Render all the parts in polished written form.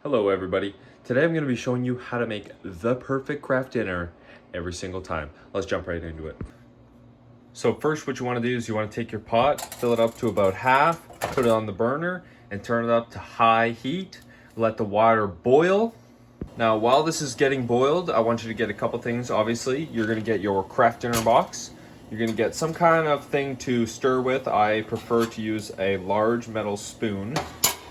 Hello everybody. Today I'm going to be showing you how to make the perfect Kraft dinner every single time. Let's jump right into it. So first what you want to do is you want to take your pot, fill it up to about half, put it on the burner and turn it up to high heat. Let the water boil. Now while this is getting boiled, I want you to get a couple things. Obviously, you're going to get your Kraft Dinner box. You're going to get some kind of thing to stir with. I prefer to use a large metal spoon.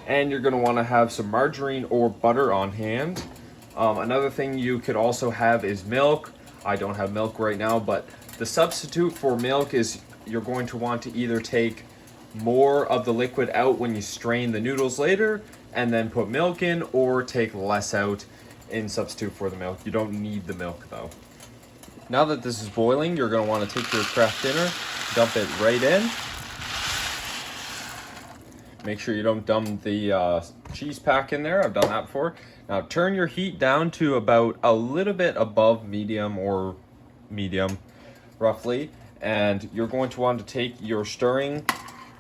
And you're going to want to have some margarine or butter on hand. Another thing you could also have is milk. I don't have milk right now, but the substitute for milk is you're going to want to either take more of the liquid out when you strain the noodles later and then put milk in, or take less out in substitute for the milk. You don't need the milk though. Now that this is boiling, you're going to want to take your Kraft Dinner, dump it right in. Make sure you don't dump the cheese pack in there. I've done that before. Now turn your heat down to about a little bit above medium or medium, roughly. And you're going to want to take your stirring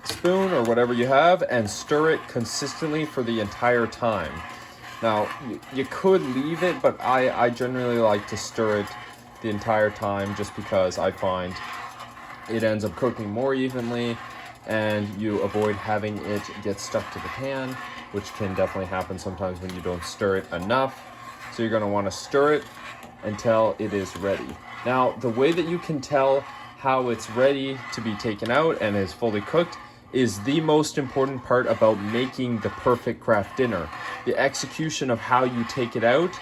spoon or whatever you have and stir it consistently for the entire time. Now, you could leave it, but I generally like to stir it the entire time just because I find it ends up cooking more evenly and you avoid having it get stuck to the pan, which can definitely happen sometimes when you don't stir it enough. So you're going to want to stir it until it is ready. Now, the way that you can tell how it's ready to be taken out and is fully cooked is the most important part about making the perfect Kraft dinner. The execution of how you take it out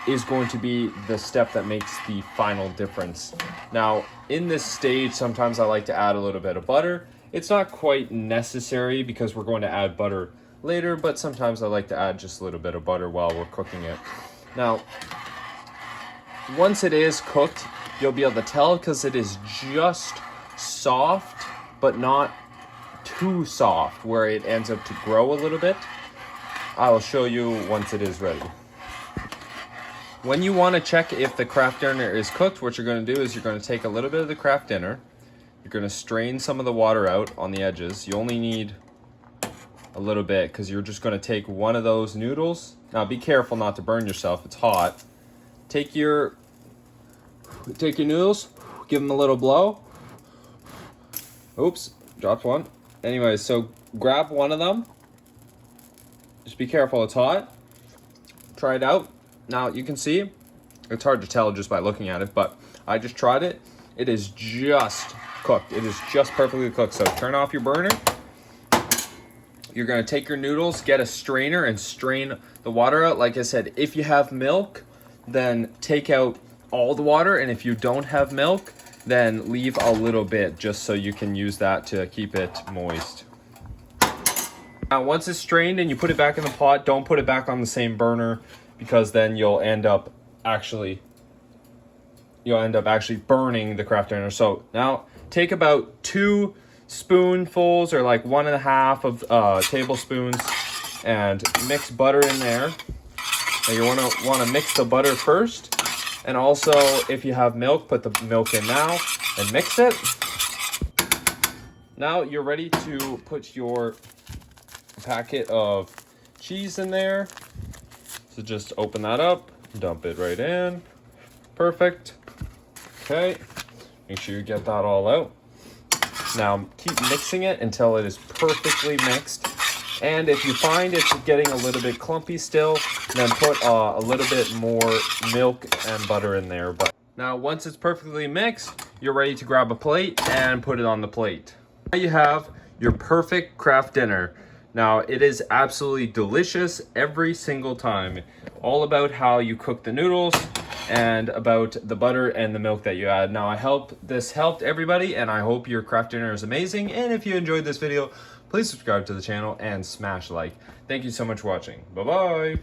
is going to be the step that makes the final difference. Now, in this stage, sometimes I like to add a little bit of butter. It's not quite necessary because we're going to add butter later, but sometimes I like to add just a little bit of butter while we're cooking it. Now, once it is cooked, you'll be able to tell because it is just soft, but not too soft where it ends up to grow a little bit. I will show you once it is ready. When you want to check if the Kraft Dinner is cooked, what you're going to do is you're going to take a little bit of the Kraft Dinner. You're going to strain some of the water out on the edges. You only need a little bit because you're just going to take one of those noodles. Now be careful not to burn yourself. It's hot. Take your noodles, give them a little blow. Oops, dropped one. Anyways, so grab one of them. Just be careful, it's hot. Try it out. Now you can see, it's hard to tell just by looking at it, but I just tried it. It is just cooked. It is just perfectly cooked. So turn off your burner. You're going to take your noodles, get a strainer and strain the water out. Like I said, if you have milk, then take out all the water. And if you don't have milk, then leave a little bit just so you can use that to keep it moist. Now, once it's strained and you put it back in the pot, don't put it back on the same burner because then you'll end up actually burning the Kraft Dinner. So now take about 2 spoonfuls or like 1.5 of tablespoons and mix butter in there. Now you want to mix the butter first, and also if you have milk, put the milk in now and mix it. Now you're ready to put your packet of cheese in there. So just open that up, dump it right in. Perfect. Okay, make sure you get that all out. Now keep mixing it until it is perfectly mixed. And if you find it's getting a little bit clumpy still, then put a little bit more milk and butter in there. But now once it's perfectly mixed, you're ready to grab a plate and put it on the plate. Now you have your perfect Kraft Dinner. Now it is absolutely delicious every single time. All about how you cook the noodles and about the butter and the milk that you add. Now I hope this helped everybody, and I hope your Kraft Dinner is amazing. And if you enjoyed this video, please subscribe to the channel and smash like. Thank you so much for watching. Bye-bye.